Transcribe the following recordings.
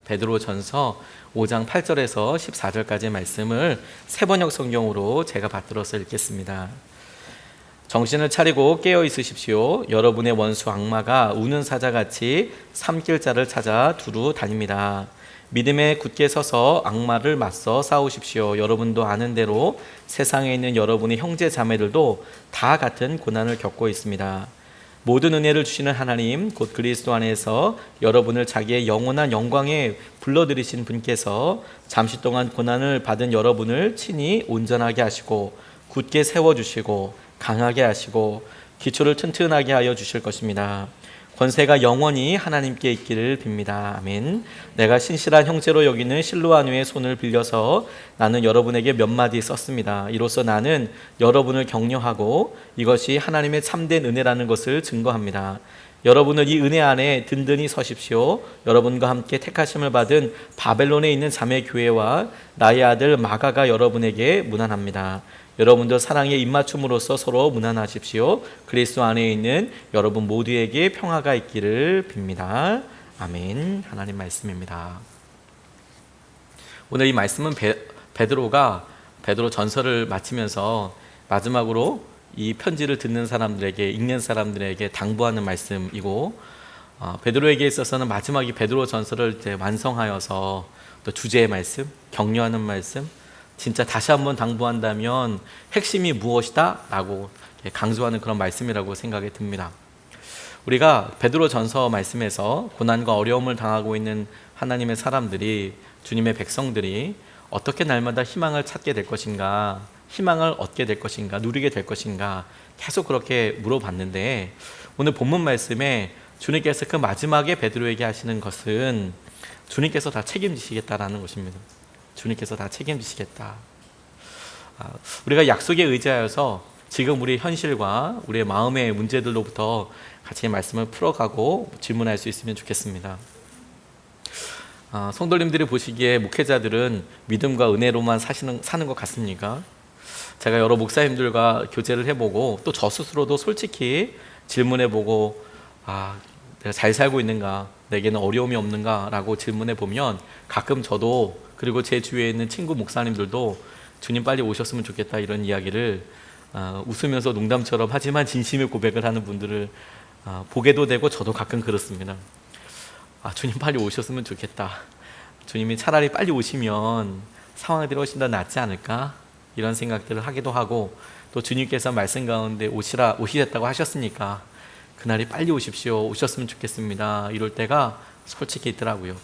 베드로전서 5장 8절에서 14절까지의 말씀을 세번역 성경으로 제가 받들어서 읽겠습니다. 정신을 차리고 깨어 있으십시오. 여러분의 원수 악마가 우는 사자같이 삼킬 자를 찾아 두루 다닙니다. 믿음에 굳게 서서 악마를 맞서 싸우십시오. 여러분도 아는 대로 세상에 있는 여러분의 형제 자매들도 다 같은 고난을 겪고 있습니다. 모든 은혜를 주시는 하나님 곧 그리스도 안에서 여러분을 자기의 영원한 영광에 불러들이신 분께서 잠시 동안 고난을 받은 여러분을 친히 온전하게 하시고 굳게 세워주시고 강하게 하시고 기초를 튼튼하게 하여 주실 것입니다. 권세가 영원히 하나님께 있기를 빕니다. 아멘. 내가 신실한 형제로 여기는 실로아누의 손을 빌려서 나는 여러분에게 몇 마디 썼습니다. 이로써 나는 여러분을 격려하고 이것이 하나님의 참된 은혜라는 것을 증거합니다. 여러분은 이 은혜 안에 든든히 서십시오. 여러분과 함께 택하심을 받은 바벨론에 있는 자매 교회와 나의 아들 마가가 여러분에게 문안합니다. 여러분도 사랑에 입맞춤으로써 서로 문안하십시오. 그리스도 안에 있는 여러분 모두에게 평화가 있기를 빕니다. 아멘. 하나님 말씀입니다. 오늘 이 말씀은 베드로가 베드로 전서를 마치면서 마지막으로 이 편지를 듣는 사람들에게, 읽는 사람들에게 당부하는 말씀이고, 베드로에게 있어서는 마지막이 베드로 전서를 이제 완성하여서 또 주제의 말씀, 격려하는 말씀, 진짜 다시 한번 당부한다면 핵심이 무엇이다? 라고 강조하는 그런 말씀이라고 생각이 듭니다. 우리가 베드로 전서 말씀에서 고난과 어려움을 당하고 있는 하나님의 사람들이, 주님의 백성들이 어떻게 날마다 희망을 찾게 될 것인가, 희망을 얻게 될 것인가, 누리게 될 것인가 계속 그렇게 물어봤는데, 오늘 본문 말씀에 주님께서 그 마지막에 베드로에게 하시는 것은 주님께서 다 책임지시겠다라는 것입니다. 주님께서 다 책임지시겠다. 우리가 약속에 의지하여서 지금 우리 현실과 우리의 마음의 문제들로부터 같이 말씀을 풀어가고 질문할 수 있으면 좋겠습니다. 성도님들이 보시기에 목회자들은 믿음과 은혜로만 사는 것 같습니까? 제가 여러 목사님들과 교제를 해보고 또 저 스스로도 솔직히 질문해보고 내가 잘 살고 있는가, 내게는 어려움이 없는가 라고 질문해보면 가끔 저도, 그리고 제 주위에 있는 친구 목사님들도 주님 빨리 오셨으면 좋겠다 이런 이야기를 웃으면서 농담처럼 하지만 진심의 고백을 하는 분들을 보게도 되고 저도 가끔 그렇습니다. 주님 빨리 오셨으면 좋겠다. 주님이 차라리 빨리 오시면 상황들이 훨씬 더 낫지 않을까 이런 생각들을 하기도 하고, 또 주님께서 말씀 가운데 오시겠다고 하셨으니까 그날이 빨리 오십시오, 오셨으면 좋겠습니다 이럴 때가 솔직히 있더라고요.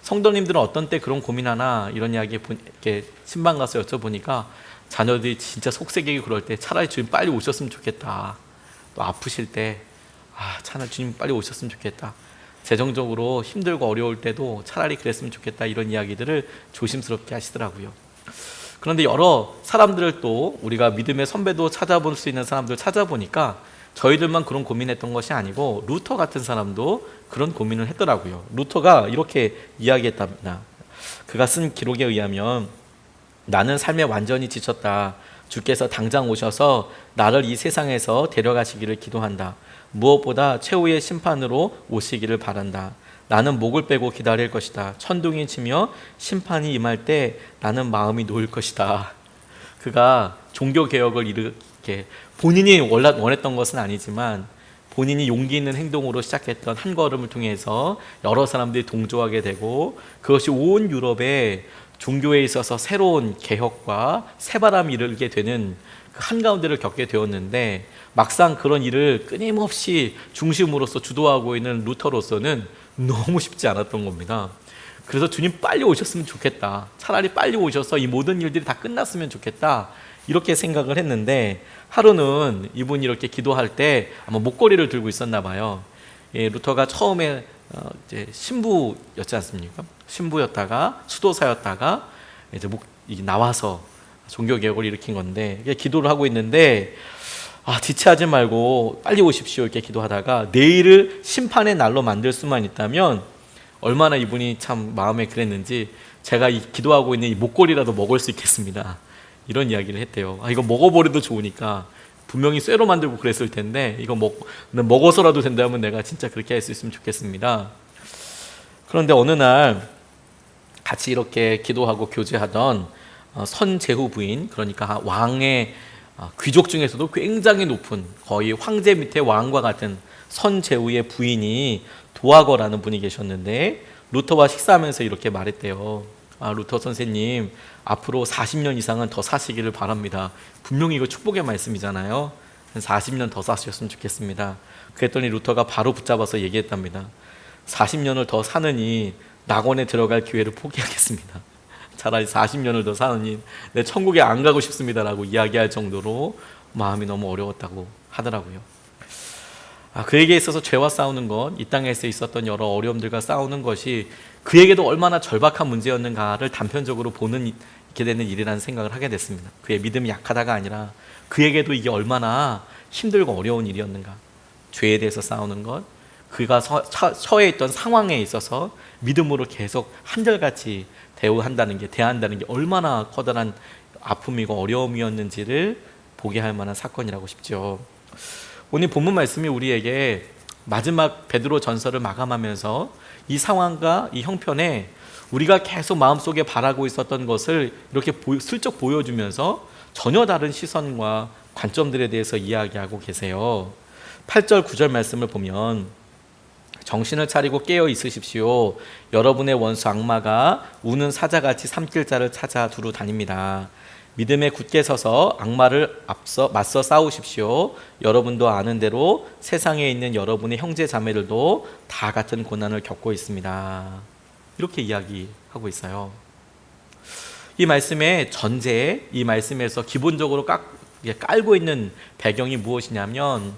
성도님들은 어떤 때 그런 고민하나 이런 이야기 이렇게 신방 가서 여쭤보니까 자녀들이 진짜 속색이고 그럴 때 차라리 주님 빨리 오셨으면 좋겠다. 또 아프실 때 차라리 주님 빨리 오셨으면 좋겠다. 재정적으로 힘들고 어려울 때도 차라리 그랬으면 좋겠다 이런 이야기들을 조심스럽게 하시더라고요. 그런데 여러 사람들을 또 우리가 믿음의 선배도 찾아볼 수 있는 사람들 찾아보니까 저희들만 그런 고민했던 것이 아니고 루터 같은 사람도 그런 고민을 했더라고요. 루터가 이렇게 이야기했답니다. 그가 쓴 기록에 의하면 나는 삶에 완전히 지쳤다. 주께서 당장 오셔서 나를 이 세상에서 데려가시기를 기도한다. 무엇보다 최후의 심판으로 오시기를 바란다. 나는 목을 빼고 기다릴 것이다. 천둥이 치며 심판이 임할 때 나는 마음이 놓일 것이다. 그가 종교개혁을 이렇게 본인이 원했던 것은 아니지만 본인이 용기 있는 행동으로 시작했던 한 걸음을 통해서 여러 사람들이 동조하게 되고, 그것이 온 유럽에 종교에 있어서 새로운 개혁과 새바람이 일게 되는 그 한가운데를 겪게 되었는데, 막상 그런 일을 끊임없이 중심으로서 주도하고 있는 루터로서는 너무 쉽지 않았던 겁니다. 그래서 주님 빨리 오셨으면 좋겠다. 차라리 빨리 오셔서 이 모든 일들이 다 끝났으면 좋겠다. 이렇게 생각을 했는데, 하루는 이분이 이렇게 기도할 때 아마 목걸이를 들고 있었나 봐요. 루터가 처음에 이제 신부였지 않습니까? 신부였다가 수도사였다가 이제 나와서 종교개혁을 일으킨 건데, 기도를 하고 있는데 지체하지 말고 빨리 오십시오 이렇게 기도하다가 내일을 심판의 날로 만들 수만 있다면 얼마나 이분이 참 마음에 그랬는지, 제가 기도하고 있는 이 목걸이라도 먹을 수 있겠습니다 이런 이야기를 했대요. 이거 먹어버려도 좋으니까, 분명히 쇠로 만들고 그랬을 텐데 이거 먹어서라도 된다면 내가 진짜 그렇게 할 수 있으면 좋겠습니다. 그런데 어느 날 같이 이렇게 기도하고 교제하던 선제후 부인, 그러니까 왕의 귀족 중에서도 굉장히 높은, 거의 황제 밑에 왕과 같은 선제후의 부인이 도하거라는 분이 계셨는데, 루터와 식사하면서 이렇게 말했대요. 루터 선생님, 앞으로 40년 이상은 더 사시기를 바랍니다. 분명히 이거 축복의 말씀이잖아요. 40년 더 사셨으면 좋겠습니다. 그랬더니 루터가 바로 붙잡아서 얘기했답니다. 40년을 더 사느니 낙원에 들어갈 기회를 포기하겠습니다. 차라리 40년을 더 사느니 내 천국에 안 가고 싶습니다라고 이야기할 정도로 마음이 너무 어려웠다고 하더라고요. 그에게 있어서 죄와 싸우는 것, 이 땅에서 있었던 여러 어려움들과 싸우는 것이 그에게도 얼마나 절박한 문제였는가를 단편적으로 보는 있게 되는 일이라는 생각을 하게 됐습니다. 그의 믿음이 약하다가 아니라 그에게도 이게 얼마나 힘들고 어려운 일이었는가. 죄에 대해서 싸우는 것, 그가 처해 있던 상황에 있어서 믿음으로 계속 한결같이 대한다는 게 얼마나 커다란 아픔이고 어려움이었는지를 보게 할 만한 사건이라고 싶죠. 오늘 본문 말씀이 우리에게 마지막 베드로 전서를 마감하면서 이 상황과 이 형편에 우리가 계속 마음속에 바라고 있었던 것을 이렇게 슬쩍 보여주면서 전혀 다른 시선과 관점들에 대해서 이야기하고 계세요. 8절 9절 말씀을 보면, 정신을 차리고 깨어 있으십시오. 여러분의 원수 악마가 우는 사자같이 삼킬 자를 찾아 두루 다닙니다. 믿음에 굳게 서서 악마를 맞서 싸우십시오. 여러분도 아는 대로 세상에 있는 여러분의 형제 자매들도 다 같은 고난을 겪고 있습니다. 이렇게 이야기하고 있어요. 이 말씀의 전제, 이 말씀에서 기본적으로 깔고 있는 배경이 무엇이냐면,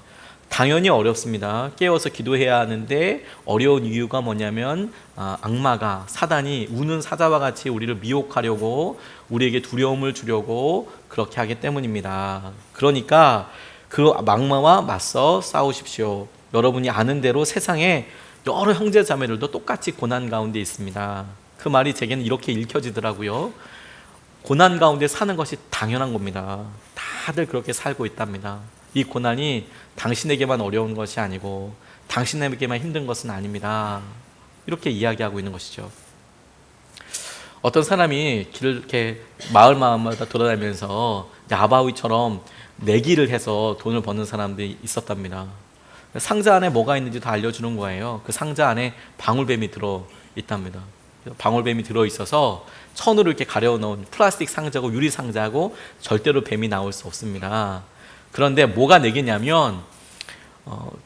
당연히 어렵습니다. 깨어서 기도해야 하는데 어려운 이유가 뭐냐면, 악마가, 사단이 우는 사자와 같이 우리를 미혹하려고, 우리에게 두려움을 주려고 그렇게 하기 때문입니다. 그러니까 그 악마와 맞서 싸우십시오. 여러분이 아는 대로 세상에 여러 형제 자매들도 똑같이 고난 가운데 있습니다. 그 말이 제게는 이렇게 읽혀지더라고요. 고난 가운데 사는 것이 당연한 겁니다. 다들 그렇게 살고 있답니다. 이 고난이 당신에게만 어려운 것이 아니고 당신에게만 힘든 것은 아닙니다. 이렇게 이야기하고 있는 것이죠. 어떤 사람이 길을 이렇게 마을마다 돌아다니면서 아바위처럼 내기를 해서 돈을 버는 사람들이 있었답니다. 상자 안에 뭐가 있는지 다 알려주는 거예요. 그 상자 안에 방울뱀이 들어있답니다. 방울뱀이 들어있어서 천으로 이렇게 가려놓은 플라스틱 상자고 유리 상자고 절대로 뱀이 나올 수 없습니다. 그런데 뭐가 내기냐면,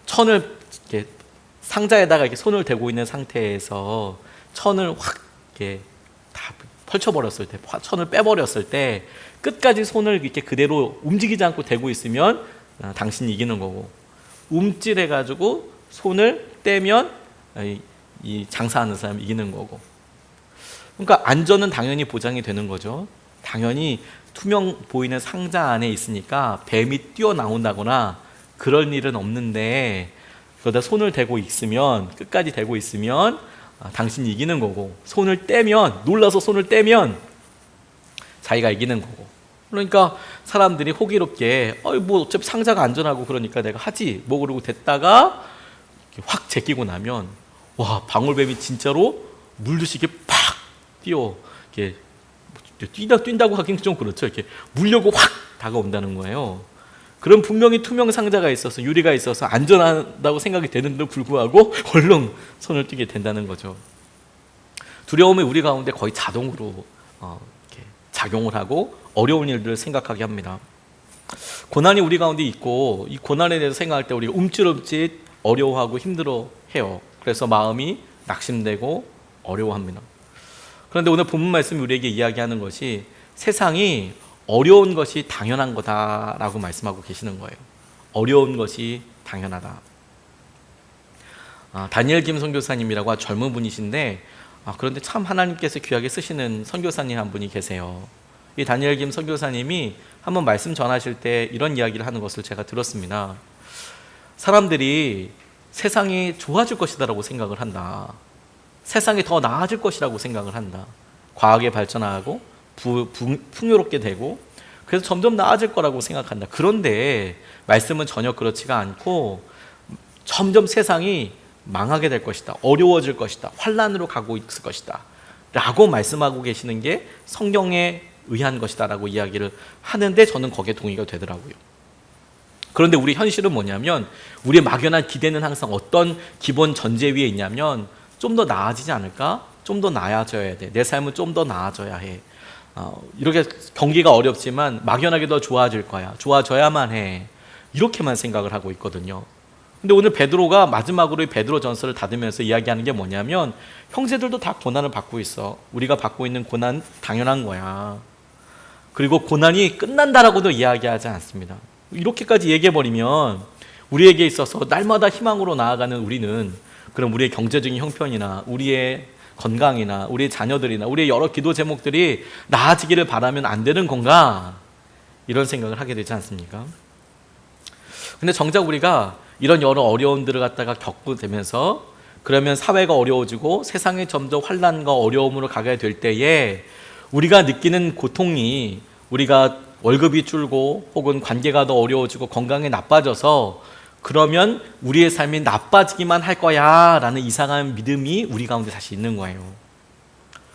천을 이렇게 상자에다가 이렇게 손을 대고 있는 상태에서 천을 확 이렇게 다 펼쳐버렸을 때, 천을 빼버렸을 때 끝까지 손을 이렇게 그대로 움직이지 않고 대고 있으면 당신이 이기는 거고, 움찔해가지고 손을 떼면 이 장사하는 사람이 이기는 거고. 그러니까 안전은 당연히 보장이 되는 거죠. 당연히 투명 보이는 상자 안에 있으니까 뱀이 뛰어나온다거나 그럴 일은 없는데, 그러다 손을 대고 있으면, 끝까지 대고 있으면 당신이 이기는 거고, 손을 떼면, 놀라서 손을 떼면 자기가 이기는 거고. 그러니까 사람들이 호기롭게 뭐 어차피 상자가 안전하고 그러니까 내가 하지 뭐 그러고 됐다가 확 제끼고 나면, 와, 방울뱀이 진짜로 물듯이 이렇게 팍 뛰어, 이렇게 뛴다고 하긴 좀 그렇죠. 이렇게 물려고 확 다가온다는 거예요. 그럼 분명히 투명 상자가 있어서, 유리가 있어서 안전하다고 생각이 되는데도 불구하고 얼른 손을 떼게 된다는 거죠. 두려움이 우리 가운데 거의 자동으로 이렇게 작용을 하고 어려운 일들을 생각하게 합니다. 고난이 우리 가운데 있고, 이 고난에 대해서 생각할 때 우리가 움찔움찔 어려워하고 힘들어해요. 그래서 마음이 낙심되고 어려워합니다. 그런데 오늘 본문 말씀이 우리에게 이야기하는 것이 세상이 어려운 것이 당연한 거다라고 말씀하고 계시는 거예요. 어려운 것이 당연하다. 다니엘 김 선교사님이라고 젊은 분이신데, 그런데 참 하나님께서 귀하게 쓰시는 선교사님 한 분이 계세요. 이 다니엘 김 선교사님이 한번 말씀 전하실 때 이런 이야기를 하는 것을 제가 들었습니다. 사람들이 세상이 좋아질 것이다라고 생각을 한다. 세상이 더 나아질 것이라고 생각을 한다. 과학이 발전하고 풍요롭게 되고 그래서 점점 나아질 거라고 생각한다. 그런데 말씀은 전혀 그렇지가 않고 점점 세상이 망하게 될 것이다. 어려워질 것이다. 환란으로 가고 있을 것이다. 라고 말씀하고 계시는 게 성경에 의한 것이다라고 이야기를 하는데 저는 거기에 동의가 되더라고요. 그런데 우리 현실은 뭐냐면 우리의 막연한 기대는 항상 어떤 기본 전제 위에 있냐면 좀 더 나아지지 않을까? 좀 더 나아져야 돼. 내 삶은 좀 더 나아져야 해. 이렇게 경기가 어렵지만 막연하게 더 좋아질 거야. 좋아져야만 해. 이렇게만 생각을 하고 있거든요. 근데 오늘 베드로가 마지막으로 이 베드로 전서를 닫으면서 이야기하는 게 뭐냐면 형제들도 다 고난을 받고 있어. 우리가 받고 있는 고난 당연한 거야. 그리고 고난이 끝난다라고도 이야기하지 않습니다. 이렇게까지 얘기해버리면 우리에게 있어서 날마다 희망으로 나아가는 우리는 그럼 우리의 경제적인 형편이나 우리의 건강이나 우리의 자녀들이나 우리의 여러 기도 제목들이 나아지기를 바라면 안 되는 건가? 이런 생각을 하게 되지 않습니까? 근데 정작 우리가 이런 여러 어려움들을 갖다가 겪고 되면서 그러면 사회가 어려워지고 세상이 점점 환난과 어려움으로 가게 될 때에 우리가 느끼는 고통이 우리가 월급이 줄고 혹은 관계가 더 어려워지고 건강이 나빠져서 그러면 우리의 삶이 나빠지기만 할 거야 라는 이상한 믿음이 우리 가운데 사실 있는 거예요.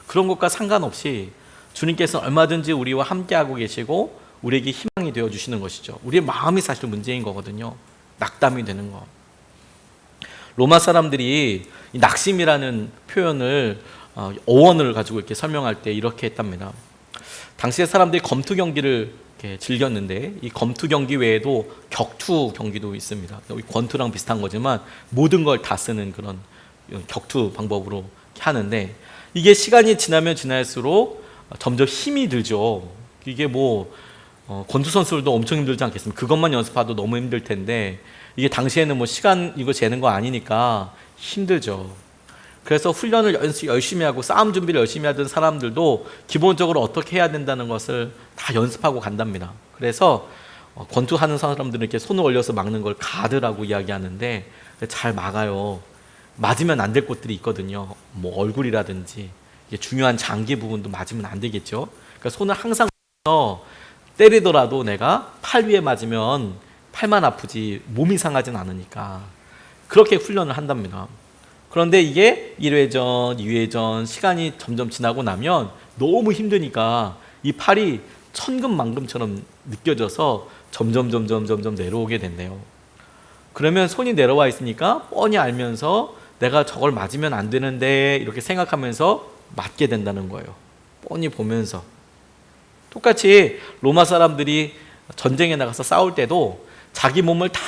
그런 것과 상관없이 주님께서는 얼마든지 우리와 함께하고 계시고 우리에게 희망이 되어주시는 것이죠. 우리의 마음이 사실 문제인 거거든요. 낙담이 되는 거. 로마 사람들이 이 낙심이라는 표현을 어원을 가지고 이렇게 설명할 때 이렇게 했답니다. 당시의 사람들이 검투 경기를 이렇게 즐겼는데 이 검투 경기 외에도 격투 경기도 있습니다. 권투랑 비슷한 거지만 모든 걸 다 쓰는 그런 격투 방법으로 하는데 이게 시간이 지나면 지날수록 점점 힘이 들죠. 이게 권투 선수들도 엄청 힘들지 않겠습니까? 그것만 연습해도 너무 힘들 텐데 이게 당시에는 시간 이거 재는 거 아니니까 힘들죠. 그래서 훈련을 열심히 하고 싸움 준비를 열심히 하던 사람들도 기본적으로 어떻게 해야 된다는 것을 다 연습하고 간답니다. 그래서 권투하는 사람들은 이렇게 손을 올려서 막는 걸 가드라고 이야기하는데 잘 막아요. 맞으면 안 될 곳들이 있거든요. 얼굴이라든지 중요한 장기 부분도 맞으면 안 되겠죠. 그러니까 손을 항상 때리더라도 내가 팔 위에 맞으면 팔만 아프지 몸이 상하진 않으니까 그렇게 훈련을 한답니다. 그런데 이게 1회전, 2회전 시간이 점점 지나고 나면 너무 힘드니까 이 팔이 천근만금처럼 느껴져서 점점 내려오게 된대요. 그러면 손이 내려와 있으니까 뻔히 알면서 내가 저걸 맞으면 안 되는데 이렇게 생각하면서 맞게 된다는 거예요. 뻔히 보면서. 똑같이 로마 사람들이 전쟁에 나가서 싸울 때도 자기 몸을 다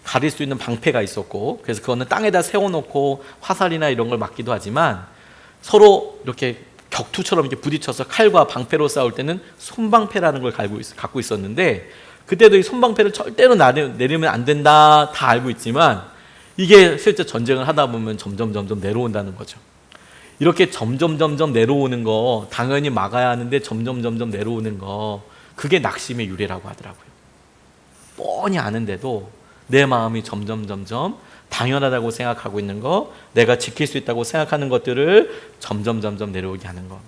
가릴 수 있는 방패가 있었고 그래서 그거는 땅에다 세워놓고 화살이나 이런 걸 막기도 하지만 서로 이렇게 격투처럼 이렇게 부딪혀서 칼과 방패로 싸울 때는 손방패라는 걸 갖고 있었는데 그때도 이 손방패를 절대로 내리면 안 된다 다 알고 있지만 이게 실제 전쟁을 하다 보면 점점 내려온다는 거죠. 이렇게 점점 내려오는 거 당연히 막아야 하는데 점점 내려오는 거 그게 낙심의 유래라고 하더라고요. 뻔히 아는데도 내 마음이 점점 당연하다고 생각하고 있는 거 내가 지킬 수 있다고 생각하는 것들을 점점 내려오게 하는 거.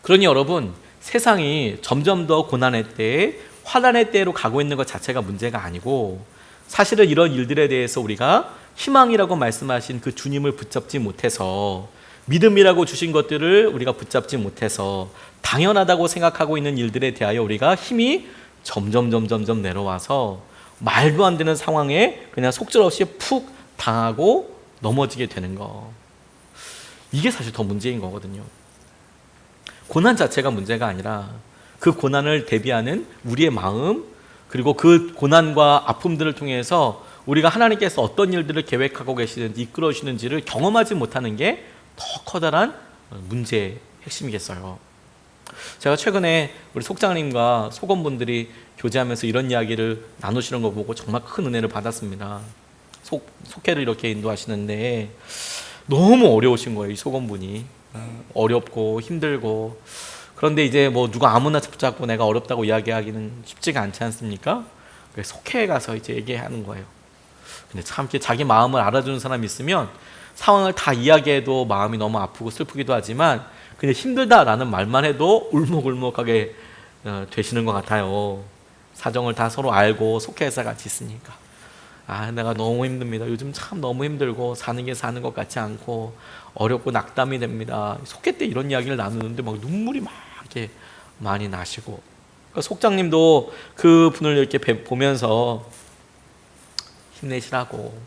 그러니 여러분 세상이 점점 더 고난의 때에 환난의 때로 가고 있는 것 자체가 문제가 아니고 사실은 이런 일들에 대해서 우리가 희망이라고 말씀하신 그 주님을 붙잡지 못해서 믿음이라고 주신 것들을 우리가 붙잡지 못해서 당연하다고 생각하고 있는 일들에 대하여 우리가 힘이 점점 내려와서 말도 안 되는 상황에 그냥 속절없이 푹 당하고 넘어지게 되는 거. 이게 사실 더 문제인 거거든요. 고난 자체가 문제가 아니라 그 고난을 대비하는 우리의 마음 그리고 그 고난과 아픔들을 통해서 우리가 하나님께서 어떤 일들을 계획하고 계시는지 이끌어 주시는지를 경험하지 못하는 게 더 커다란 문제의 핵심이겠어요. 제가 최근에 우리 속장님과 속원분들이 교제하면서 이런 이야기를 나누시는 거 보고 정말 큰 은혜를 받았습니다. 속회를 이렇게 인도하시는데 너무 어려우신 거예요. 이 속원분이 어렵고 힘들고 그런데 이제 누가 아무나 붙잡고 내가 어렵다고 이야기하기는 쉽지가 않지 않습니까? 그래서 속회에 가서 이제 얘기하는 거예요. 근데 참 이렇게 자기 마음을 알아주는 사람이 있으면 상황을 다 이야기해도 마음이 너무 아프고 슬프기도 하지만 그냥 힘들다라는 말만 해도 울먹울먹하게 되시는 것 같아요. 사정을 다 서로 알고 속회에서 같이 있으니까. 내가 너무 힘듭니다. 요즘 참 너무 힘들고 사는 게 사는 것 같지 않고 어렵고 낙담이 됩니다. 속회 때 이런 이야기를 나누는데 막 눈물이 막 이렇게 많이 나시고, 그러니까 속장님도 그 분을 이렇게 보면서 힘내시라고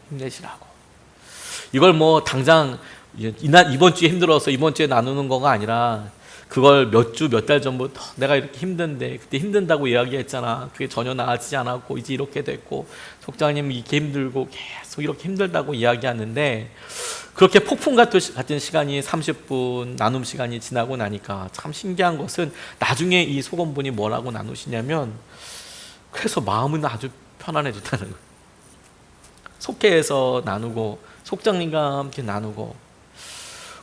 이걸 뭐 당장 이번 주에 힘들어서 이번 주에 나누는 거가 아니라 그걸 몇 주, 몇 달 전부터 내가 이렇게 힘든데 그때 힘든다고 이야기했잖아. 그게 전혀 나아지지 않았고 이제 이렇게 됐고 속장님 이렇게 힘들고 계속 이렇게 힘들다고 이야기하는데, 그렇게 폭풍 같은 시간이 30분 나눔 시간이 지나고 나니까 참 신기한 것은 나중에 이 속원분이 뭐라고 나누시냐면, 그래서 마음은 아주 편안해졌다는 거예요. 속회에서 나누고 속장님과 함께 나누고,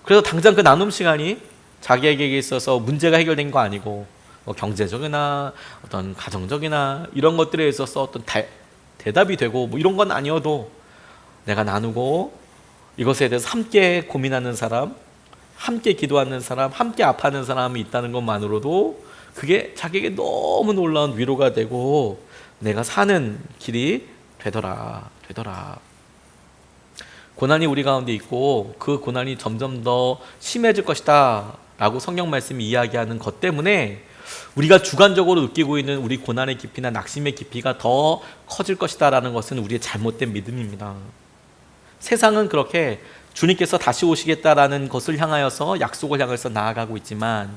그래서 당장 그 나눔 시간이 자기에게 있어서 문제가 해결된 거 아니고 뭐 경제적이나 어떤 가정적이나 이런 것들에 있어서 어떤 대답이 되고 뭐 이런 건 아니어도 내가 나누고 이것에 대해서 함께 고민하는 사람, 함께 기도하는 사람, 함께 아파하는 사람이 있다는 것만으로도 그게 자기에게 너무 놀라운 위로가 되고 내가 사는 길이 되더라. 고난이 우리 가운데 있고 그 고난이 점점 더 심해질 것이다 라고 성경 말씀이 이야기하는 것 때문에 우리가 주관적으로 느끼고 있는 우리 고난의 깊이나 낙심의 깊이가 더 커질 것이다 라는 것은 우리의 잘못된 믿음입니다. 세상은 그렇게 주님께서 다시 오시겠다라는 것을 향하여서 약속을 향해서 나아가고 있지만,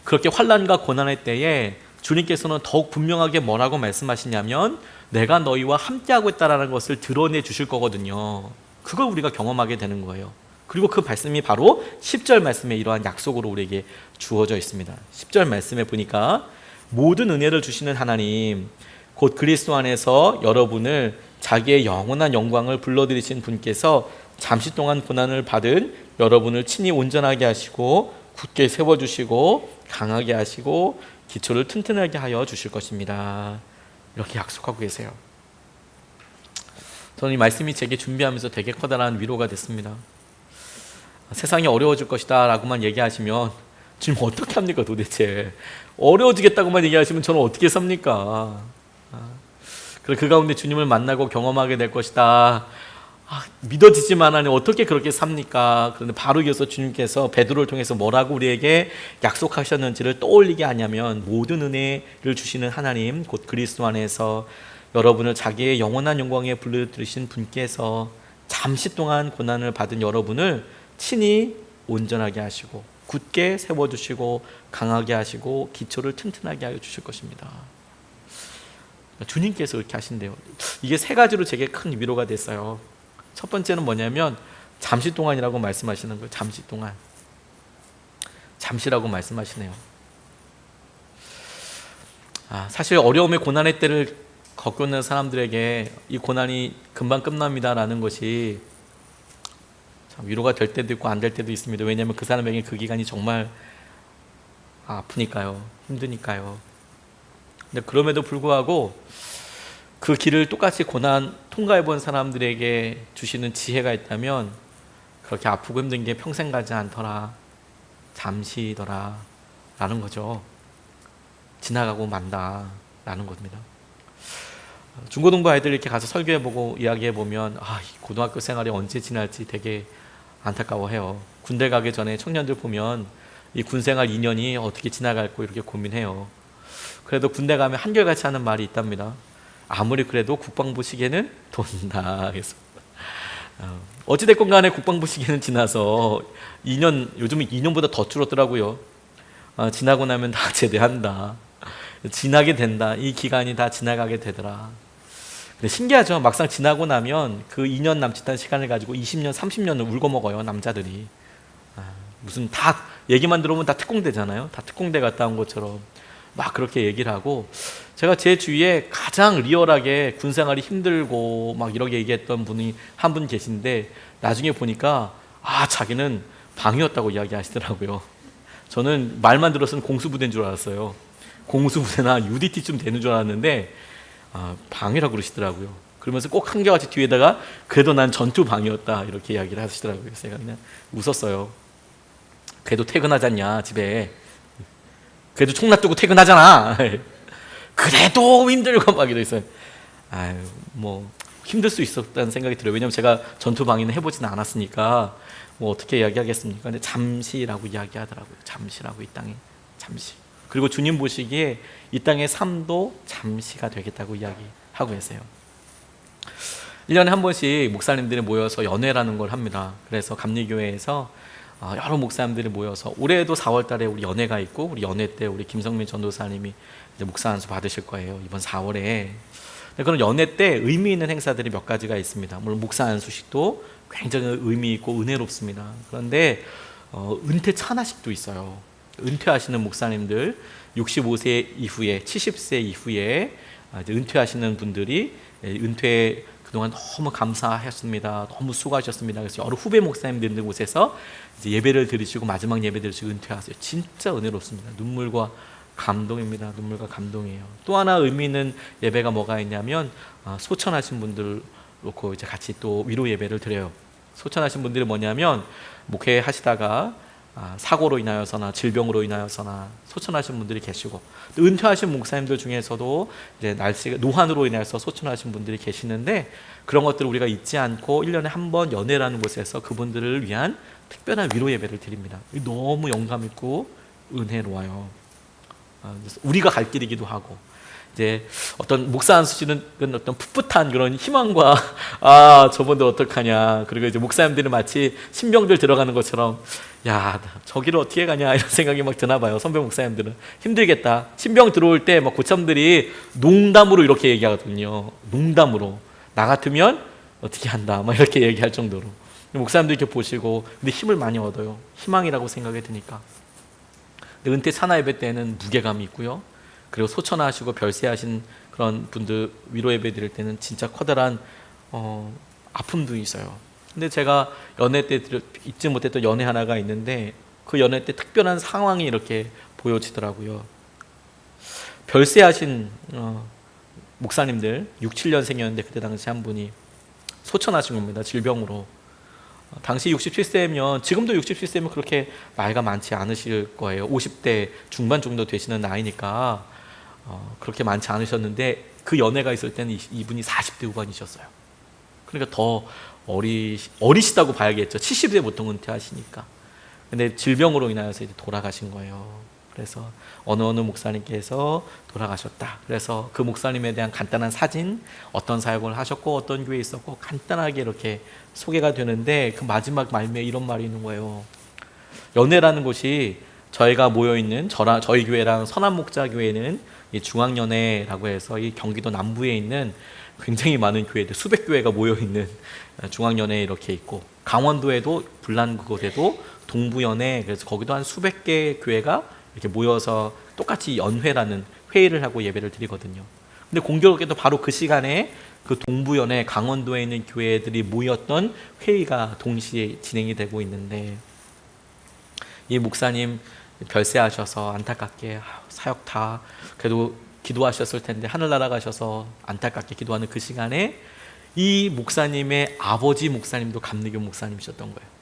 그렇게 환난과 고난의 때에 주님께서는 더욱 분명하게 뭐라고 말씀하시냐면 내가 너희와 함께하고 있다라는 것을 드러내 주실 거거든요. 그걸 우리가 경험하게 되는 거예요. 그리고 그 말씀이 바로 10절 말씀에 이러한 약속으로 우리에게 주어져 있습니다. 10절 말씀에 보니까 모든 은혜를 주시는 하나님 곧 그리스도 안에서 여러분을 자기의 영원한 영광을 불러들이신 분께서 잠시 동안 고난을 받은 여러분을 친히 온전하게 하시고 굳게 세워주시고 강하게 하시고 기초를 튼튼하게 하여 주실 것입니다. 이렇게 약속하고 계세요. 저는 이 말씀이 제게 준비하면서 되게 커다란 위로가 됐습니다. 세상이 어려워질 것이다 라고만 얘기하시면 지금 어떻게 합니까 도대체? 어려워지겠다고만 얘기하시면 저는 어떻게 삽니까? 그리고 그 가운데 주님을 만나고 경험하게 될 것이다. 믿어지지만 하니 어떻게 그렇게 삽니까? 그런데 바로 이어서 주님께서 베드로를 통해서 뭐라고 우리에게 약속하셨는지를 떠올리게 하냐면, 모든 은혜를 주시는 하나님 곧 그리스도 안에서 여러분을 자기의 영원한 영광에 불러들이신 분께서 잠시 동안 고난을 받은 여러분을 친히 온전하게 하시고 굳게 세워주시고 강하게 하시고 기초를 튼튼하게 하여 주실 것입니다. 주님께서 그렇게 하신대요. 이게 세 가지로 제게 큰 위로가 됐어요. 첫 번째는 뭐냐면 잠시 동안이라고 말씀하시는 거예요. 잠시 동안. 잠시라고 말씀하시네요. 사실 어려움의 고난의 때를 겪고 있는 사람들에게 이 고난이 금방 끝납니다라는 것이 참 위로가 될 때도 있고 안 될 때도 있습니다. 왜냐하면 그 사람에게 그 기간이 정말 아프니까요. 힘드니까요. 근데 그럼에도 불구하고 그 길을 똑같이 고난 통과해 본 사람들에게 주시는 지혜가 있다면, 그렇게 아프고 힘든 게 평생 가지 않더라, 잠시더라 라는 거죠. 지나가고 만다 라는 겁니다. 중고등부 아이들 이렇게 가서 설교해보고 이야기해보면 고등학교 생활이 언제 지날지 되게 안타까워해요. 군대 가기 전에 청년들 보면 이 군생활 2년이 어떻게 지나갈고 이렇게 고민해요. 그래도 군대 가면 한결같이 하는 말이 있답니다. 아무리 그래도 국방부 시계는 돈다. 그래서 어찌됐건 간에 국방부 시계는 지나서 2년, 요즘은 2년보다 더 줄었더라고요. 지나고 나면 다 제대한다, 지나게 된다, 이 기간이 다 지나가게 되더라. 근데 신기하죠. 막상 지나고 나면 그 2년 남짓한 시간을 가지고 20년, 30년을 울고 먹어요, 남자들이. 무슨 다 얘기만 들어보면 다 특공대잖아요. 다 특공대 갔다 온 것처럼 막 그렇게 얘기를 하고, 제가 제 주위에 가장 리얼하게 군생활이 힘들고 막 이렇게 얘기했던 분이 한 분 계신데, 나중에 보니까 자기는 방이었다고 이야기하시더라고요. 저는 말만 들었으면 공수부대인 줄 알았어요. 공수부대나 UDT쯤 되는 줄 알았는데 방이라고 그러시더라고요. 그러면서 꼭 한결같이 뒤에다가 그래도 난 전투방이었다 이렇게 이야기를 하시더라고요. 그래서 제가 그냥 웃었어요. 그래도 퇴근하지 않냐 집에. 그래도 총 놔두고 퇴근하잖아. 그래도 힘들고 막 이러고 있어요. 힘들 수 있었다는 생각이 들어요. 왜냐하면 제가 전투 방위는 해보지는 않았으니까 뭐 어떻게 이야기하겠습니까? 근데 잠시라고 이야기하더라고요. 잠시라고, 이 땅에 잠시. 그리고 주님 보시기에 이 땅의 삶도 잠시가 되겠다고 이야기하고 계세요. 1년에 한 번씩 목사님들이 모여서 연회라는 걸 합니다. 그래서 감리교회에서 여러 목사님들이 모여서, 올해도 4월 달에 우리 연회가 있고, 우리 연회 때 우리 김성민 전도사님이 이제 목사 안수 받으실 거예요, 이번 4월에. 그런 연회 때 의미 있는 행사들이 몇 가지가 있습니다. 물론 목사 안수식도 굉장히 의미 있고 은혜롭습니다. 그런데 은퇴 찬화식도 있어요. 은퇴하시는 목사님들 65세 이후에, 70세 이후에 이제 은퇴하시는 분들이 은퇴 그동안 너무 감사하셨습니다, 너무 수고하셨습니다, 그래서 여러 후배 목사님들 있는 곳에서 이제 예배를 드리시고 마지막 예배 드리시고 은퇴하세요. 진짜 은혜롭습니다. 눈물과 감동입니다. 눈물과 감동이에요. 또 하나 의미 있는 예배가 뭐가 있냐면 소천하신 분들 놓고 이제 같이 또 위로 예배를 드려요. 소천하신 분들이 뭐냐면, 목회하시다가 사고로 인하여서나 질병으로 인하여서나 소천하신 분들이 계시고, 또 은퇴하신 목사님들 중에서도 이제 날씨가 노환으로 인해서 소천하신 분들이 계시는데, 그런 것들을 우리가 잊지 않고 1년에 한 번 연회라는 곳에서 그분들을 위한 특별한 위로 예배를 드립니다. 너무 영감 있고 은혜로워요. 우리가 갈 길이기도 하고, 이제 어떤 목사 안수시는 어떤 풋풋한 그런 희망과 저분들 어떡하냐, 그리고 이제 목사님들은 마치 신병들 들어가는 것처럼 야, 저기를 어떻게 가냐 이런 생각이 막 드나 봐요. 선배 목사님들은 힘들겠다. 신병 들어올 때 막 고참들이 농담으로 이렇게 얘기하거든요. 농담으로 나 같으면 어떻게 한다 막 이렇게 얘기할 정도로. 목사님들 이렇게 보시고, 근데 힘을 많이 얻어요. 희망이라고 생각이 드니까. 은퇴 찬화 예배 때는 무게감이 있고요. 그리고 소천하시고 별세하신 그런 분들 위로 예배 드릴 때는 진짜 커다란 아픔도 있어요. 근데 제가 연회 때 잊지 못했던 연회 하나가 있는데, 그 연회 때 특별한 상황이 이렇게 보여지더라고요. 별세하신 목사님들 6, 7년생이었는데 그때 당시 한 분이 소천하신 겁니다. 질병으로. 당시 67세면, 지금도 67세면 그렇게 나이가 많지 않으실 거예요. 50대 중반 정도 되시는 나이니까 그렇게 많지 않으셨는데, 그 연회가 있을 때는 이분이 40대 후반이셨어요. 그러니까 더 어리시다고 봐야겠죠. 70대 보통 은퇴하시니까. 근데 질병으로 인하여서 이제 돌아가신 거예요. 그래서 어느 목사님께서 돌아가셨다. 그래서 그 목사님에 대한 간단한 사진, 어떤 사역을 하셨고 어떤 교회에 있었고 간단하게 이렇게 소개가 되는데, 그 마지막 말미에 이런 말이 있는 거예요. 연회라는 곳이, 저희가 모여있는 저희 교회랑 선한목자교회는 이 중앙연회라고 해서 이 경기도 남부에 있는 굉장히 많은 교회들, 수백 교회가 모여있는 중앙연회에 이렇게 있고, 강원도에도 불난 그곳에도 동부연회, 그래서 거기도 한 수백 개 교회가 이렇게 모여서 똑같이 연회라는 회의를 하고 예배를 드리거든요. 근데 공교롭게도 바로 그 시간에 그 동부연회, 강원도에 있는 교회들이 모였던 회의가 동시에 진행이 되고 있는데, 이 목사님 별세하셔서 안타깝게 사역 다 그래도 기도하셨을 텐데 하늘나라 가셔서 안타깝게 기도하는 그 시간에 이 목사님의 아버지 목사님도 감리교 목사님이셨던 거예요.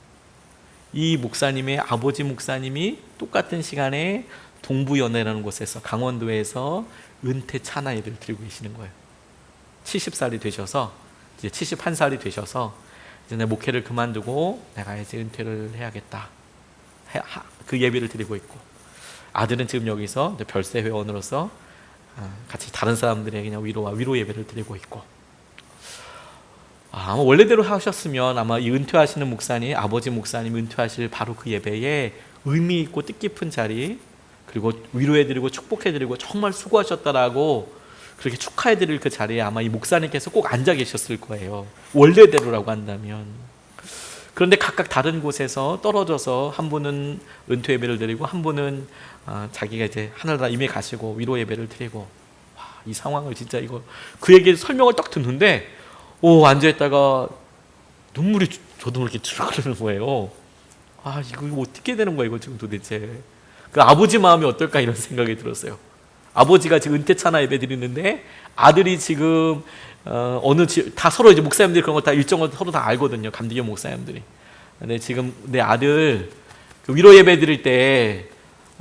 이 목사님의 아버지 목사님이 똑같은 시간에 동부연회라는 곳에서, 강원도에서 은퇴 찬화 예배를 드리고 계시는 거예요. 70살이 되셔서, 이제 71살이 되셔서 이제 내 목회를 그만두고 내가 이제 은퇴를 해야겠다, 그 예배를 드리고 있고, 아들은 지금 여기서 별세 회원으로서 같이 다른 사람들에게 그냥 위로 예배를 드리고 있고, 아마 원래대로 하셨으면 아마 이 은퇴하시는 목사님, 아버지 목사님 은퇴하실 바로 그 예배에 의미 있고 뜻깊은 자리, 그리고 위로해드리고 축복해드리고 정말 수고하셨다라고 그렇게 축하해드릴 그 자리에 아마 이 목사님께서 꼭 앉아 계셨을 거예요, 원래대로라고 한다면. 그런데 각각 다른 곳에서 떨어져서, 한 분은 은퇴 예배를 드리고 한 분은 자기가 이제 하늘나라 이미 가시고 위로 예배를 드리고, 이 상황을 진짜 이거 그 얘기 설명을 딱 듣는데 앉아있다가 눈물이 저도 이렇게 쭉 흐르는 거예요. 이거 어떻게 되는 거야 이거 지금 도대체. 그 아버지 마음이 어떨까 이런 생각이 들었어요. 아버지가 지금 은퇴 찬화 예배 드리는데 아들이 지금 다 서로 이제 목사님들이 그런 거 다 일정을 서로 다 알거든요, 감리교 목사님들이. 근데 지금 내 아들 그 위로 예배 드릴 때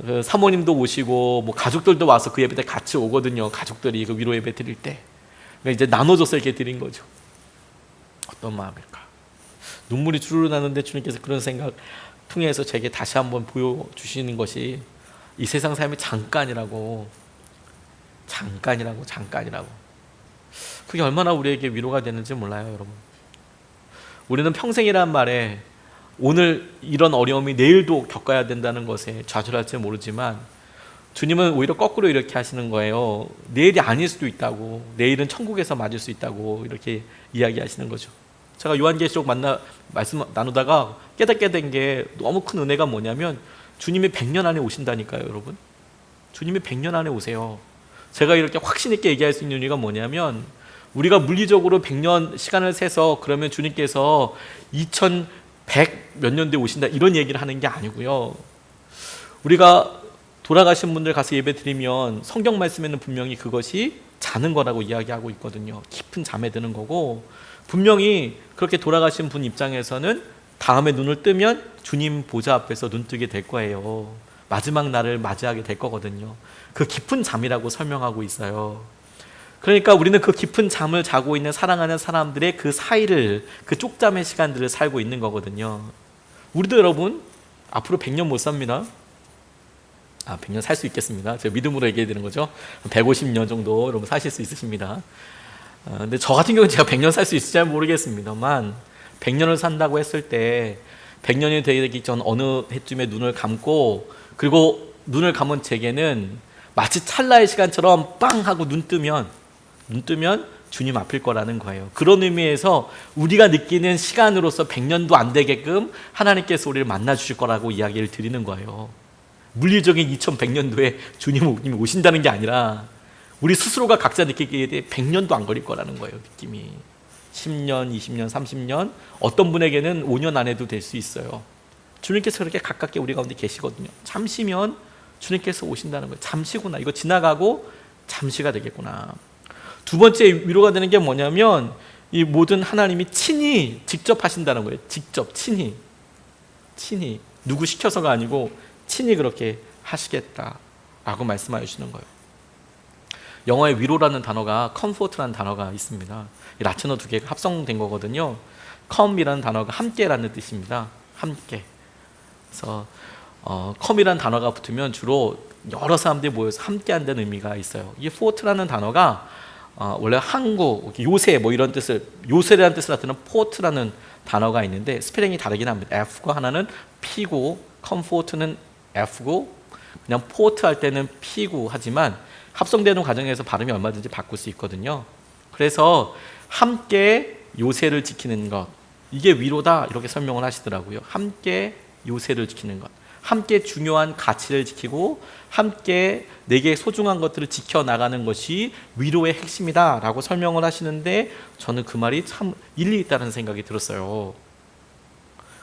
그 사모님도 오시고 뭐 가족들도 와서 그 예배 때 같이 오거든요. 가족들이 그 위로 예배 드릴 때. 그러니까 이제 나눠줘서 이렇게 드린 거죠. 어떤 마음일까? 눈물이 주르르 나는데 주님께서 그런 생각 통해서 제게 다시 한번 보여주시는 것이 이 세상 삶이 잠깐이라고. 그게 얼마나 우리에게 위로가 되는지 몰라요, 여러분. 우리는 평생이란 말에 오늘 이런 어려움이 내일도 겪어야 된다는 것에 좌절할지 모르지만 주님은 오히려 거꾸로 이렇게 하시는 거예요. 내일이 아닐 수도 있다고, 내일은 천국에서 맞을 수 있다고 이렇게 이야기하시는 거죠. 제가 요한계시록 말씀 나누다가 깨닫게 된 게 너무 큰 은혜가 뭐냐면 주님이 100년 안에 오신다니까요, 여러분. 주님이 100년 안에 오세요. 제가 이렇게 확신 있게 얘기할 수 있는 이유가 뭐냐면 우리가 물리적으로 100년 시간을 세서 그러면 주님께서 2100 몇 년대에 오신다 이런 얘기를 하는 게 아니고요. 우리가 돌아가신 분들 가서 예배 드리면 성경 말씀에는 분명히 그것이 자는 거라고 이야기하고 있거든요. 깊은 잠에 드는 거고, 분명히 그렇게 돌아가신 분 입장에서는 다음에 눈을 뜨면 주님 보좌 앞에서 눈 뜨게 될 거예요. 마지막 날을 맞이하게 될 거거든요. 그 깊은 잠이라고 설명하고 있어요. 그러니까 우리는 그 깊은 잠을 자고 있는 사랑하는 사람들의 그 사이를, 그 쪽잠의 시간들을 살고 있는 거거든요. 우리도 여러분 앞으로 100년 못 삽니다. 100년 살 수 있겠습니다. 제가 믿음으로 얘기해 드리는 거죠. 150년 정도 여러분 사실 수 있으십니다. 근데 저 같은 경우는 제가 100년 살 수 있을지 잘 모르겠습니다만 100년을 산다고 했을 때 100년이 되기 전 어느 해쯤에 눈을 감고, 그리고 눈을 감은 제게는 마치 찰나의 시간처럼 빵 하고 눈 뜨면 주님 앞일 거라는 거예요. 그런 의미에서 우리가 느끼는 시간으로서 100년도 안 되게끔 하나님께서 우리를 만나 주실 거라고 이야기를 드리는 거예요. 물리적인 2100년도에 주님이 오신다는 게 아니라 우리 스스로가 각자 느끼기에 100년도 안 걸릴 거라는 거예요. 느낌이 10년, 20년, 30년, 어떤 분에게는 5년 안에도 될 수 있어요. 주님께서 그렇게 가깝게 우리 가운데 계시거든요. 잠시면 주님께서 오신다는 거예요. 잠시구나, 이거 지나가고 잠시가 되겠구나. 두 번째 위로가 되는 게 뭐냐면 이 모든 하나님이 친히 직접 하신다는 거예요. 직접 친히 누구 시켜서가 아니고 친히 그렇게 하시겠다라고 말씀하여 주시는 거예요. 영어에 위로라는 단어가 comfort라는 단어가 있습니다. 이 라틴어 두 개가 합성된 거거든요. come이라는 단어가 함께라는 뜻입니다. 함께. 그래서 come이라는 단어가 붙으면 주로 여러 사람들이 모여서 함께한다는 의미가 있어요. 이 fort라는 단어가 원래 항구, 요새 뭐 이런 뜻을, 요새라는 뜻을 나타내는 port라는 단어가 있는데 스펠링이 다르긴 합니다. F가 하나는 P고 comfort는 F고 그냥 port 할 때는 P고 하지만 합성되는 과정에서 발음이 얼마든지 바꿀 수 있거든요. 그래서 함께 요새를 지키는 것, 이게 위로다 이렇게 설명을 하시더라고요. 함께 요새를 지키는 것, 함께 중요한 가치를 지키고 함께 내게 소중한 것들을 지켜나가는 것이 위로의 핵심이다 라고 설명을 하시는데 저는 그 말이 참 일리 있다는 생각이 들었어요.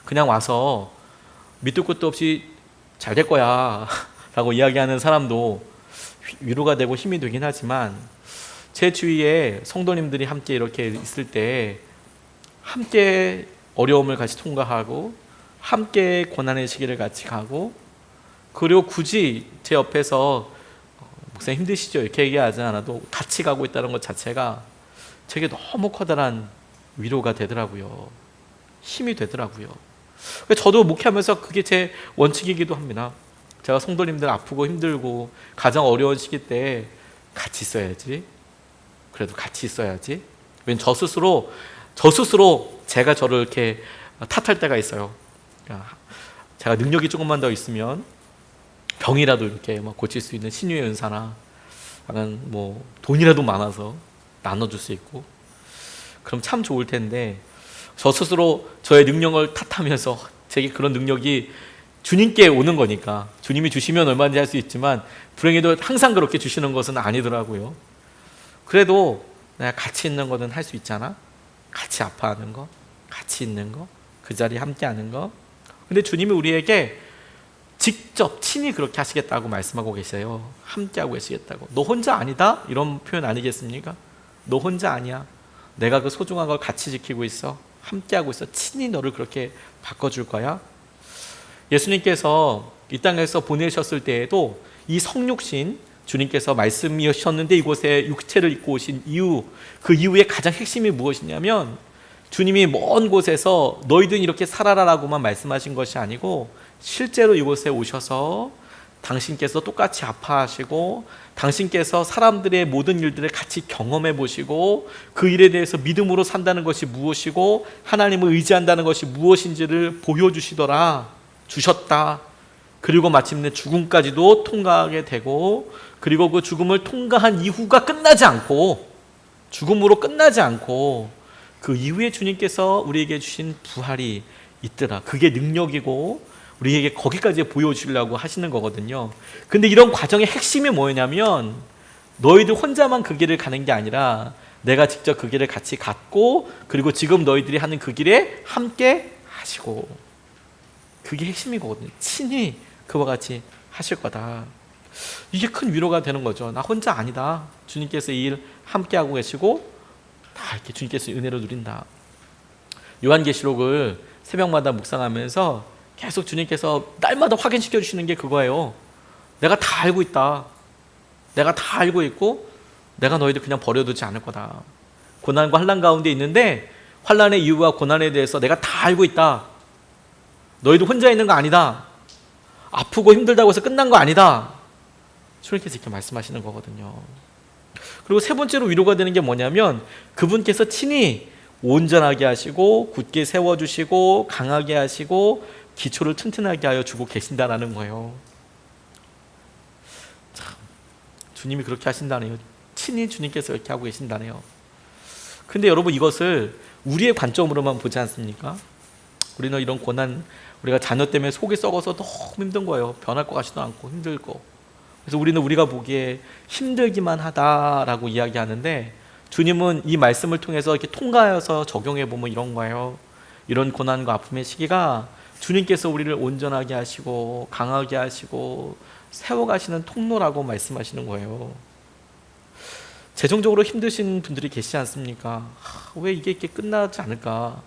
그냥 와서 밑도 끝도 없이 잘 될 거야 라고 이야기하는 사람도 위로가 되고 힘이 되긴 하지만 제 주위에 성도님들이 함께 이렇게 있을 때 함께 어려움을 같이 통과하고 함께 고난의 시기를 같이 가고, 그리고 굳이 제 옆에서 목사님 힘드시죠? 이렇게 얘기하지 않아도 같이 가고 있다는 것 자체가 제게 너무 커다란 위로가 되더라고요. 힘이 되더라고요. 저도 목회하면서 그게 제 원칙이기도 합니다. 제가 성도님들 아프고 힘들고 가장 어려운 시기 때 같이 있어야지. 그래도 같이 있어야지. 왜냐면 저 스스로 제가 저를 이렇게 탓할 때가 있어요. 제가 능력이 조금만 더 있으면 병이라도 이렇게 막 고칠 수 있는 신유의 은사나 약간 뭐 돈이라도 많아서 나눠줄 수 있고 그럼 참 좋을 텐데, 저 스스로 저의 능력을 탓하면서 제게 그런 능력이 주님께 오는 거니까 주님이 주시면 얼마든지 할 수 있지만 불행히도 항상 그렇게 주시는 것은 아니더라고요. 그래도 내가 같이 있는 거는 할 수 있잖아. 같이 아파하는 거, 같이 있는 거, 그 자리에 함께 하는 거. 근데 주님이 우리에게 직접 친히 그렇게 하시겠다고 말씀하고 계세요. 함께 하고 계시겠다고. 너 혼자 아니다? 이런 표현 아니겠습니까? 너 혼자 아니야. 내가 그 소중한 걸 같이 지키고 있어. 함께 하고 있어. 친히 너를 그렇게 바꿔줄 거야. 예수님께서 이 땅에서 보내셨을 때에도 이 성육신, 주님께서 말씀이셨는데 이곳에 육체를 입고 오신 이유, 그 이유의 가장 핵심이 무엇이냐면 주님이 먼 곳에서 너희들은 이렇게 살아라라고만 말씀하신 것이 아니고 실제로 이곳에 오셔서 당신께서 똑같이 아파하시고 당신께서 사람들의 모든 일들을 같이 경험해 보시고 그 일에 대해서 믿음으로 산다는 것이 무엇이고 하나님을 의지한다는 것이 무엇인지를 주셨다. 그리고 마침내 죽음까지도 통과하게 되고, 그리고 그 죽음을 통과한 이후가 죽음으로 끝나지 않고 그 이후에 주님께서 우리에게 주신 부활이 있더라. 그게 능력이고 우리에게 거기까지 보여주려고 하시는 거거든요. 근데 이런 과정의 핵심이 뭐냐면 너희들 혼자만 그 길을 가는 게 아니라 내가 직접 그 길을 같이 갔고, 그리고 지금 너희들이 하는 그 길에 함께 하시고, 그게 핵심이거든요. 친히 그와 같이 하실 거다. 이게 큰 위로가 되는 거죠. 나 혼자 아니다. 주님께서 이 일 함께 하고 계시고 다 이렇게 주님께서 은혜로 누린다. 요한계시록을 새벽마다 묵상하면서 계속 주님께서 날마다 확인시켜 주시는 게 그거예요. 내가 다 알고 있다. 내가 다 알고 있고 내가 너희들 그냥 버려두지 않을 거다. 고난과 환난 가운데 있는데 환난의 이유와 고난에 대해서 내가 다 알고 있다. 너희도 혼자 있는 거 아니다. 아프고 힘들다고 해서 끝난 거 아니다. 주님께서 이렇게 말씀하시는 거거든요. 그리고 세 번째로 위로가 되는 게 뭐냐면 그분께서 친히 온전하게 하시고 굳게 세워주시고 강하게 하시고 기초를 튼튼하게 하여 주고 계신다라는 거예요. 참, 주님이 그렇게 하신다네요. 친히 주님께서 이렇게 하고 계신다네요. 근데 여러분, 이것을 우리의 관점으로만 보지 않습니까? 우리는 이런 고난, 우리가 자녀 때문에 속이 썩어서 너무 힘든 거예요. 변할 것 같지도 않고 힘들고. 그래서 우리가 보기에 힘들기만 하다라고 이야기하는데, 주님은 이 말씀을 통해서 이렇게 통과해서 적용해 보면 이런 거예요. 이런 고난과 아픔의 시기가 주님께서 우리를 온전하게 하시고 강하게 하시고 세워가시는 통로라고 말씀하시는 거예요. 재정적으로 힘드신 분들이 계시지 않습니까? 왜 이게 이렇게 끝나지 않을까?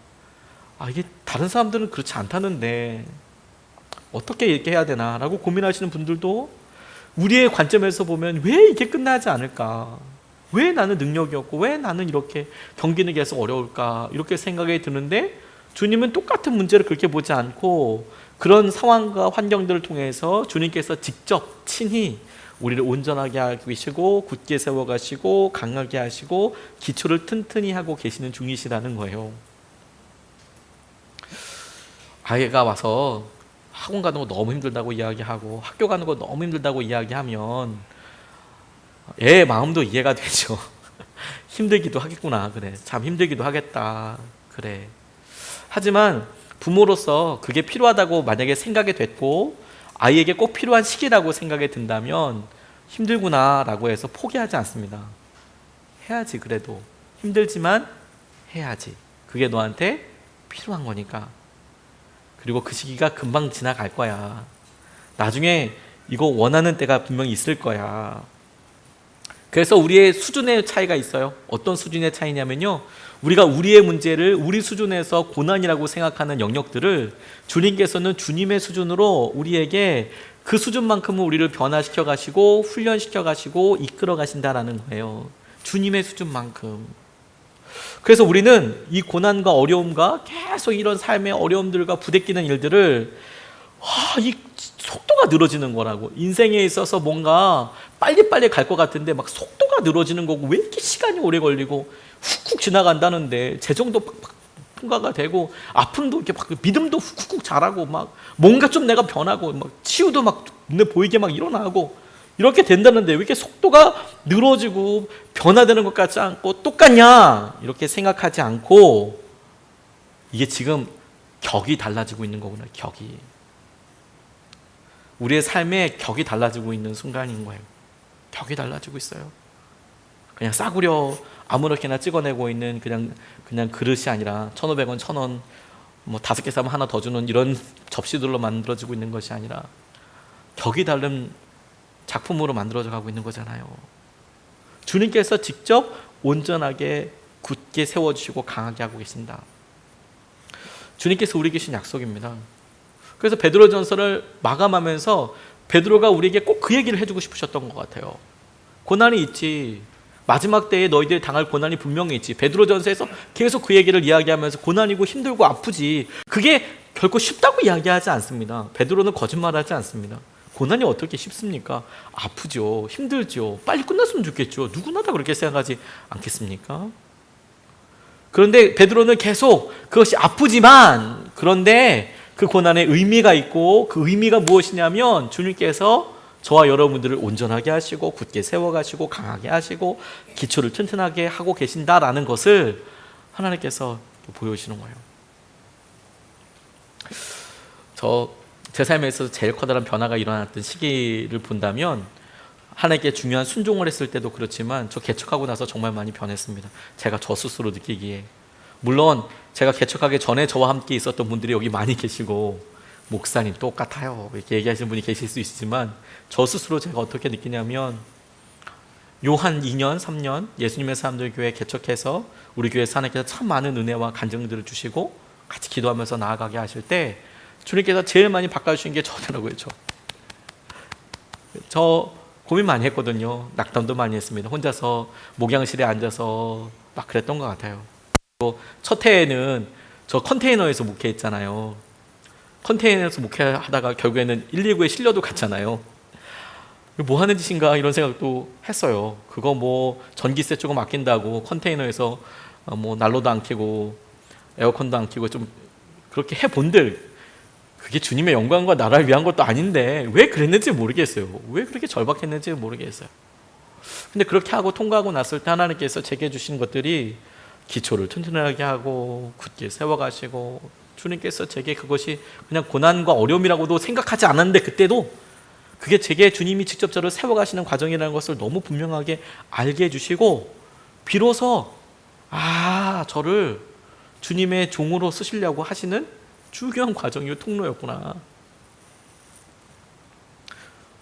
이게 다른 사람들은 그렇지 않다는데 어떻게 이렇게 해야 되나? 라고 고민하시는 분들도 우리의 관점에서 보면 왜 이게 끝나지 않을까? 왜 나는 능력이 없고 왜 나는 이렇게 경기는 계속 어려울까? 이렇게 생각이 드는데 주님은 똑같은 문제를 그렇게 보지 않고 그런 상황과 환경들을 통해서 주님께서 직접 친히 우리를 온전하게 하고 계시고 굳게 세워가시고 강하게 하시고 기초를 튼튼히 하고 계시는 중이시라는 거예요. 아이가 와서 학원 가는 거 너무 힘들다고 이야기하고 학교 가는 거 너무 힘들다고 이야기하면 애의 마음도 이해가 되죠. 힘들기도 하겠구나. 그래, 참 힘들기도 하겠다. 그래. 하지만 부모로서 그게 필요하다고 만약에 생각이 됐고 아이에게 꼭 필요한 시기라고 생각이 든다면 힘들구나 라고 해서 포기하지 않습니다. 해야지. 그래도 힘들지만 해야지. 그게 너한테 필요한 거니까. 그리고 그 시기가 금방 지나갈 거야. 나중에 이거 원하는 때가 분명히 있을 거야. 그래서 우리의 수준의 차이가 있어요. 어떤 수준의 차이냐면요, 우리가 우리의 문제를 우리 수준에서 고난이라고 생각하는 영역들을 주님께서는 주님의 수준으로 우리에게 그 수준만큼은 우리를 변화시켜 가시고 훈련시켜 가시고 이끌어 가신다라는 거예요. 주님의 수준만큼. 그래서 우리는 이 고난과 어려움과 계속 이런 삶의 어려움들과 부대끼는 일들을 이 속도가 늘어지는 거라고. 인생에 있어서 뭔가 빨리빨리 갈 것 같은데 막 속도가 늘어지는 거고, 왜 이렇게 시간이 오래 걸리고 훅훅 지나간다는데 재정도 팍팍 통과가 되고 아픔도 이렇게 막 믿음도 훅훅 자라고 막 뭔가 좀 내가 변하고 막 치유도 막 눈에 보이게 막 일어나고 이렇게 된다는데 왜 이렇게 속도가 늘어지고 변화되는 것 같지 않고 똑같냐 이렇게 생각하지 않고, 이게 지금 격이 달라지고 있는 거구나. 격이 우리의 삶의 격이 달라지고 있는 순간인 거예요. 격이 달라지고 있어요. 그냥 싸구려 아무렇게나 찍어내고 있는 그냥 그릇이 아니라 1,500원, 1,000원 뭐 5개 사면 하나 더 주는 이런 접시들로 만들어지고 있는 것이 아니라 격이 다른 작품으로 만들어져 가고 있는 거잖아요. 주님께서 직접 온전하게 굳게 세워주시고 강하게 하고 계신다. 주님께서 우리에게 주신 약속입니다. 그래서 베드로전서를 마감하면서 베드로가 우리에게 꼭 그 얘기를 해주고 싶으셨던 것 같아요. 고난이 있지, 마지막 때에 너희들이 당할 고난이 분명히 있지. 베드로전서에서 계속 그 얘기를 이야기하면서 고난이고 힘들고 아프지. 그게 결코 쉽다고 이야기하지 않습니다. 베드로는 거짓말하지 않습니다. 고난이 어떻게 쉽습니까? 아프죠. 힘들죠. 빨리 끝났으면 좋겠죠. 누구나 다 그렇게 생각하지 않겠습니까? 그런데 베드로는 계속 그것이 아프지만, 그런데 그 고난에 의미가 있고, 그 의미가 무엇이냐면 주님께서 저와 여러분들을 온전하게 하시고 굳게 세워가시고 강하게 하시고 기초를 튼튼하게 하고 계신다라는 것을 하나님께서 보여주시는 거예요. 제 삶에 있어서 제일 커다란 변화가 일어났던 시기를 본다면, 하나님께 중요한 순종을 했을 때도 그렇지만 저 개척하고 나서 정말 많이 변했습니다. 제가 저 스스로 느끼기에. 물론 제가 개척하기 전에 저와 함께 있었던 분들이 여기 많이 계시고, 목사님 똑같아요 이렇게 얘기하시는 분이 계실 수 있지만, 저 스스로 제가 어떻게 느끼냐면, 요 한 2년 3년 예수님의 사람들 교회 개척해서 우리 교회에서 하나님께서 참 많은 은혜와 간증들을 주시고 같이 기도하면서 나아가게 하실 때 주님께서 제일 많이 바꿔주신 게 저더라고요. 저 고민 많이 했거든요. 낙담도 많이 했습니다. 혼자서 목양실에 앉아서 막 그랬던 것 같아요. 또 첫 해에는 저 컨테이너에서 목회했잖아요. 컨테이너에서 목회하다가 결국에는 119에 실려도 갔잖아요. 뭐 하는 짓인가 이런 생각도 했어요. 그거 뭐 전기세 조금 아낀다고 컨테이너에서 뭐 난로도 안 켜고 에어컨도 안 켜고 좀 그렇게 해본들, 그게 주님의 영광과 나라를 위한 것도 아닌데 왜 그랬는지 모르겠어요. 왜 그렇게 절박했는지 모르겠어요. 근데 그렇게 하고 통과하고 났을 때 하나님께서 제게 주신 것들이 기초를 튼튼하게 하고 굳게 세워가시고, 주님께서 제게 그것이 그냥 고난과 어려움이라고도 생각하지 않았는데 그때도 그게 제게 주님이 직접 저를 세워가시는 과정이라는 것을 너무 분명하게 알게 해주시고, 비로소 저를 주님의 종으로 쓰시려고 하시는 중요한 과정이요 통로였구나,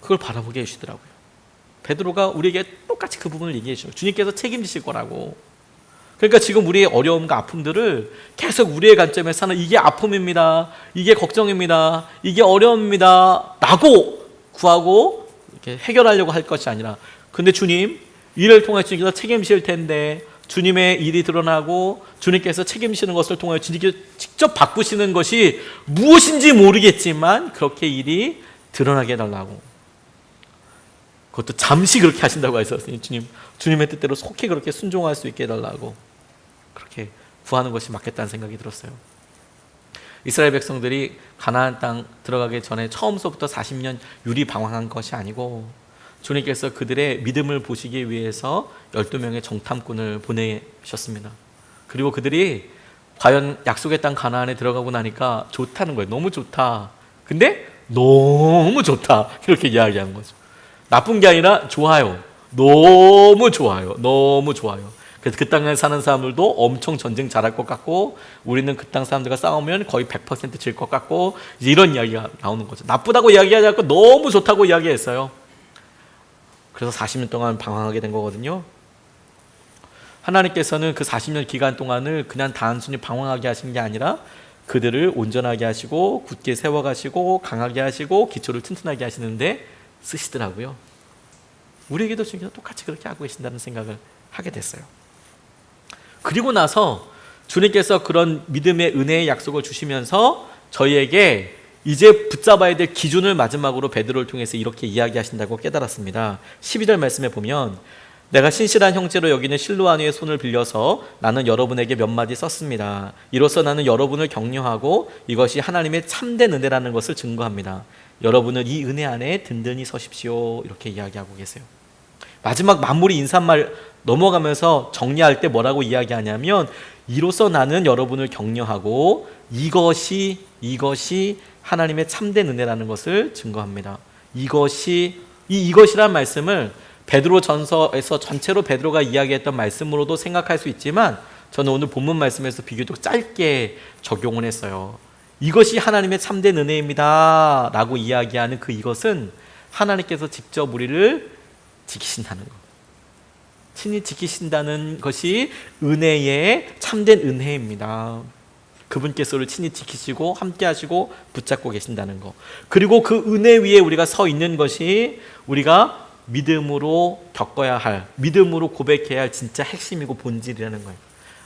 그걸 바라보게 해주시더라고요. 베드로가 우리에게 똑같이 그 부분을 얘기해 주셔요. 주님께서 책임지실 거라고. 그러니까 지금 우리의 어려움과 아픔들을 계속 우리의 관점에서 하는, 이게 아픔입니다, 이게 걱정입니다, 이게 어려움입니다 라고 구하고 이렇게 해결하려고 할 것이 아니라, 근데 주님, 이를 통해 주님께서 책임지실 텐데 주님의 일이 드러나고 주님께서 책임지시는 것을 통해 주님께서 직접 바꾸시는 것이 무엇인지 모르겠지만 그렇게 일이 드러나게 해달라고. 그것도 잠시 그렇게 하신다고 하셨으니 주님의 뜻대로 속히 그렇게 순종할 수 있게 해달라고 그렇게 구하는 것이 맞겠다는 생각이 들었어요. 이스라엘 백성들이 가나안 땅 들어가기 전에 처음서부터 40년 유리방황한 것이 아니고, 주님께서 그들의 믿음을 보시기 위해서 12명의 정탐꾼을 보내셨습니다. 그리고 그들이 과연 약속의 땅 가나안에 들어가고 나니까 좋다는 거예요. 너무 좋다. 근데 너무 좋다, 이렇게 이야기한 거죠. 나쁜 게 아니라 좋아요. 너무 좋아요. 너무 좋아요. 그래서 그 땅에 사는 사람들도 엄청 전쟁 잘할 것 같고, 우리는 그 땅 사람들과 싸우면 거의 100% 질 것 같고, 이제 이런 이야기가 나오는 거죠. 나쁘다고 이야기하지 않고 너무 좋다고 이야기했어요. 그래서 40년 동안 방황하게 된 거거든요. 하나님께서는 그 40년 기간 동안을 그냥 단순히 방황하게 하신 게 아니라 그들을 온전하게 하시고 굳게 세워가시고 강하게 하시고 기초를 튼튼하게 하시는데 쓰시더라고요. 우리에게도 주님께서 똑같이 그렇게 하고 계신다는 생각을 하게 됐어요. 그리고 나서 주님께서 그런 믿음의 은혜의 약속을 주시면서 저희에게 이제 붙잡아야 될 기준을 마지막으로 베드로를 통해서 이렇게 이야기하신다고 깨달았습니다. 12절 말씀에 보면, 내가 신실한 형제로 여기는 실로아누의 손을 빌려서 나는 여러분에게 몇 마디 썼습니다. 이로써 나는 여러분을 격려하고 이것이 하나님의 참된 은혜라는 것을 증거합니다. 여러분은 이 은혜 안에 든든히 서십시오. 이렇게 이야기하고 계세요. 마지막 마무리 인사말 넘어가면서 정리할 때 뭐라고 이야기하냐면, 이로써 나는 여러분을 격려하고 이것이 하나님의 참된 은혜라는 것을 증거합니다. 이것이란 말씀을 베드로 전서에서 전체로 베드로가 이야기했던 말씀으로도 생각할 수 있지만, 저는 오늘 본문 말씀에서 비교적 짧게 적용을 했어요. 이것이 하나님의 참된 은혜입니다 라고 이야기하는 그 이것은 하나님께서 직접 우리를 지키신다는 것, 친히 지키신다는 것이 은혜의 참된 은혜입니다. 그분께서 우리를 친히 지키시고 함께 하시고 붙잡고 계신다는 것, 그리고 그 은혜 위에 우리가 서 있는 것이 우리가 믿음으로 겪어야 할, 믿음으로 고백해야 할 진짜 핵심이고 본질이라는 거예요.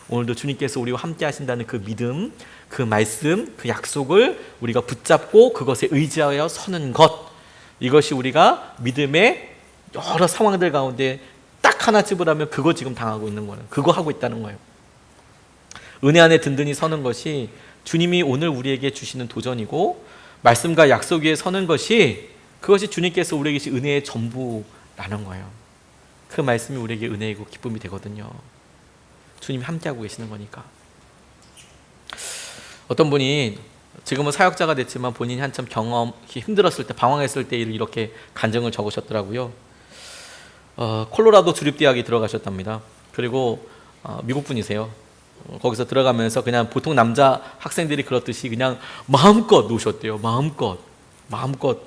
오늘도 주님께서 우리와 함께 하신다는 그 믿음, 그 말씀, 그 약속을 우리가 붙잡고 그것에 의지하여 서는 것, 이것이 우리가 믿음의 여러 상황들 가운데 딱 하나 집으라면 그거 지금 당하고 있는 거예요. 그거 하고 있다는 거예요. 은혜 안에 든든히 서는 것이 주님이 오늘 우리에게 주시는 도전이고, 말씀과 약속 위에 서는 것이, 그것이 주님께서 우리에게 주신 은혜의 전부라는 거예요. 그 말씀이 우리에게 은혜이고 기쁨이 되거든요. 주님이 함께하고 계시는 거니까. 어떤 분이 지금은 사역자가 됐지만 본인이 한참 경험이 힘들었을 때, 방황했을 때 이렇게 간증을 적으셨더라고요. 콜로라도 주립대학에 들어가셨답니다. 그리고 미국 분이세요. 거기서 들어가면서 그냥 보통 남자 학생들이 그렇듯이 그냥 마음껏 노셨대요. 마음껏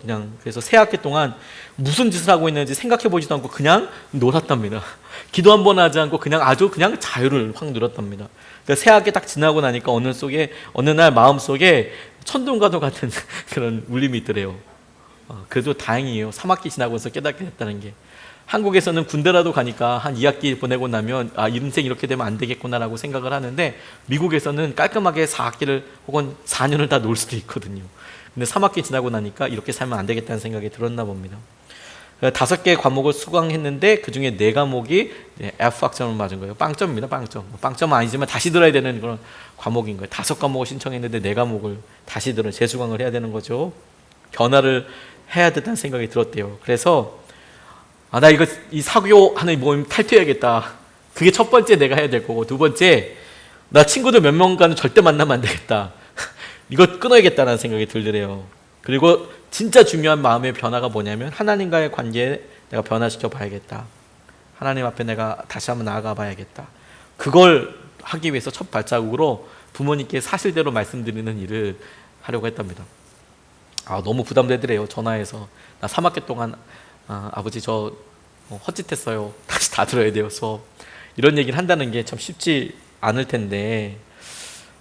그냥. 그래서 새 학기 동안 무슨 짓을 하고 있는지 생각해 보지도 않고 그냥 놀았답니다. 기도 한 번 하지 않고 그냥 아주 그냥 자유를 확 누렸답니다. 그러니까 새 학기 딱 지나고 나니까 어느 날 마음속에 천둥과도 같은 그런 울림이 있더래요. 그래도 다행이에요. 3학기 지나고서 깨닫게 됐다는 게. 한국에서는 군대라도 가니까 한 2학기 보내고 나면 인생 이렇게 되면 안 되겠구나라고 생각을 하는데, 미국에서는 깔끔하게 4학기를 혹은 4년을 다 놀 수도 있거든요. 근데 3학기 지나고 나니까 이렇게 살면 안 되겠다는 생각이 들었나 봅니다. 5개 과목을 수강했는데 그 중에 4과목이 F 학점을 맞은 거예요. 빵점입니다. 빵점은 아니지만 다시 들어야 되는 그런 과목인 거예요. 5과목을 신청했는데 4과목을 다시 재수강을 해야 되는 거죠. 변화를 해야 된다는 생각이 들었대요. 그래서 나 이 사교하는 모임 탈퇴해야겠다. 그게 첫 번째 내가 해야 될 거고, 두 번째, 나 친구들 몇 명과는 절대 만나면 안 되겠다. 이거 끊어야겠다는 생각이 들더래요. 그리고 진짜 중요한 마음의 변화가 뭐냐면, 하나님과의 관계에 내가 변화시켜 봐야겠다. 하나님 앞에 내가 다시 한번 나아가 봐야겠다. 그걸 하기 위해서 첫 발자국으로 부모님께 사실대로 말씀드리는 일을 하려고 했답니다. 너무 부담되더래요. 전화해서 나 3학기 동안 아버지 저 헛짓했어요. 다시 다 들어야 돼요. 수업. 이런 얘기를 한다는 게 참 쉽지 않을 텐데,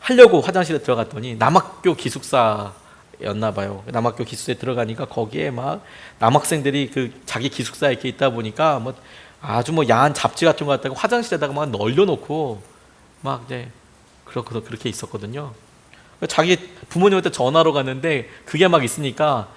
하려고 화장실에 들어갔더니 남학교 기숙사였나 봐요. 남학교 기숙사에 들어가니까 거기에 막 남학생들이 그 자기 기숙사에 이렇게 있다 보니까 아주 야한 잡지 같은 거 갖다가 화장실에다가 막 널려놓고 막 이제 그렇게 있었거든요. 자기 부모님한테 전화로 갔는데 그게 막 있으니까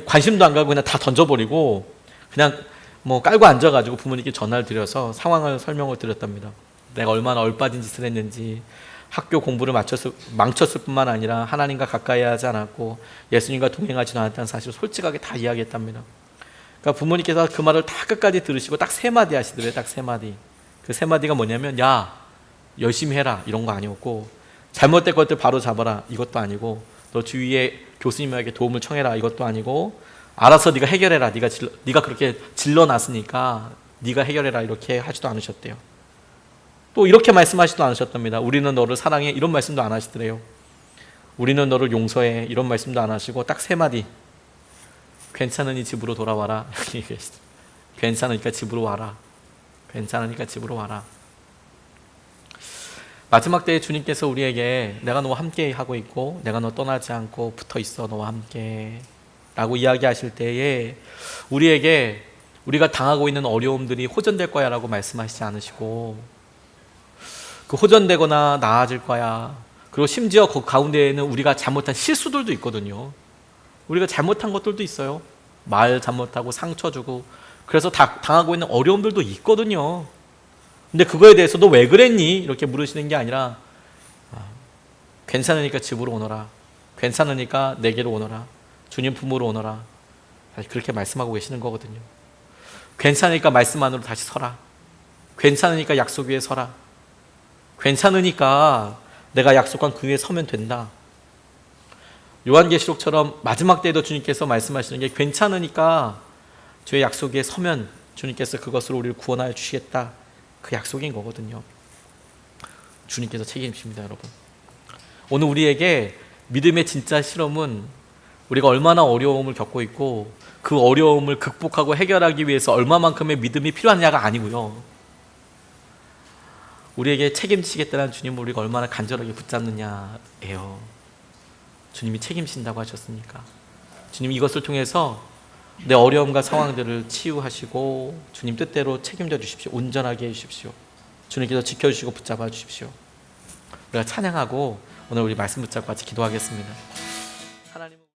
관심도 안 가고 그냥 다 던져버리고 그냥 깔고 앉아가지고 부모님께 전화를 드려서 상황을 설명을 드렸답니다. 내가 얼마나 얼빠진 짓을 했는지, 학교 공부를 망쳤을 뿐만 아니라 하나님과 가까이 하지 않았고 예수님과 동행하지도 않았다는 사실을 솔직하게 다 이야기했답니다. 그러니까 부모님께서 그 말을 다 끝까지 들으시고 딱 3마디 하시더래요. 딱 3마디. 그 3마디가 뭐냐면, 야 열심히 해라 이런 거 아니었고, 잘못된 것들 바로 잡아라 이것도 아니고, 너 주위에 교수님에게 도움을 청해라 이것도 아니고, 알아서 네가 해결해라, 네가 그렇게 질러놨으니까 네가 해결해라 이렇게 하지도 않으셨대요. 또 이렇게 말씀하지도 않으셨답니다. 우리는 너를 사랑해 이런 말씀도 안 하시더래요. 우리는 너를 용서해 이런 말씀도 안 하시고 딱 3마디. 괜찮으니 집으로 돌아와라 이렇게 얘기하시더라고요. 괜찮으니까 집으로 와라. 괜찮으니까 집으로 와라. 마지막 때에 주님께서 우리에게 내가 너와 함께 하고 있고 내가 너 떠나지 않고 붙어 있어 너와 함께 라고 이야기하실 때에 우리에게 우리가 당하고 있는 어려움들이 호전될 거야 라고 말씀하시지 않으시고, 그 호전되거나 나아질 거야, 그리고 심지어 그 가운데에는 우리가 잘못한 실수들도 있거든요. 우리가 잘못한 것들도 있어요. 말 잘못하고 상처 주고 그래서 당하고 있는 어려움들도 있거든요. 근데 그거에 대해서 너 왜 그랬니? 이렇게 물으시는 게 아니라 괜찮으니까 집으로 오너라, 괜찮으니까 내게로 오너라, 주님 품으로 오너라, 사실 그렇게 말씀하고 계시는 거거든요. 괜찮으니까 말씀 안으로 다시 서라, 괜찮으니까 약속 위에 서라, 괜찮으니까 내가 약속한 그 위에 서면 된다. 요한계시록처럼 마지막 때에도 주님께서 말씀하시는 게 괜찮으니까 주의 약속 위에 서면 주님께서 그것으로 우리를 구원하여 주시겠다, 그 약속인 거거든요. 주님께서 책임집니다. 여러분, 오늘 우리에게 믿음의 진짜 실험은 우리가 얼마나 어려움을 겪고 있고 그 어려움을 극복하고 해결하기 위해서 얼마만큼의 믿음이 필요하냐가 아니고요, 우리에게 책임지겠다는 주님을 우리가 얼마나 간절하게 붙잡느냐예요. 주님이 책임진다고 하셨으니까. 주님이 이것을 통해서 내 어려움과 상황들을 치유하시고 주님 뜻대로 책임져 주십시오. 온전하게 해주십시오. 주님께서 지켜주시고 붙잡아 주십시오. 우리가 찬양하고 오늘 우리 말씀 붙잡고 같이 기도하겠습니다.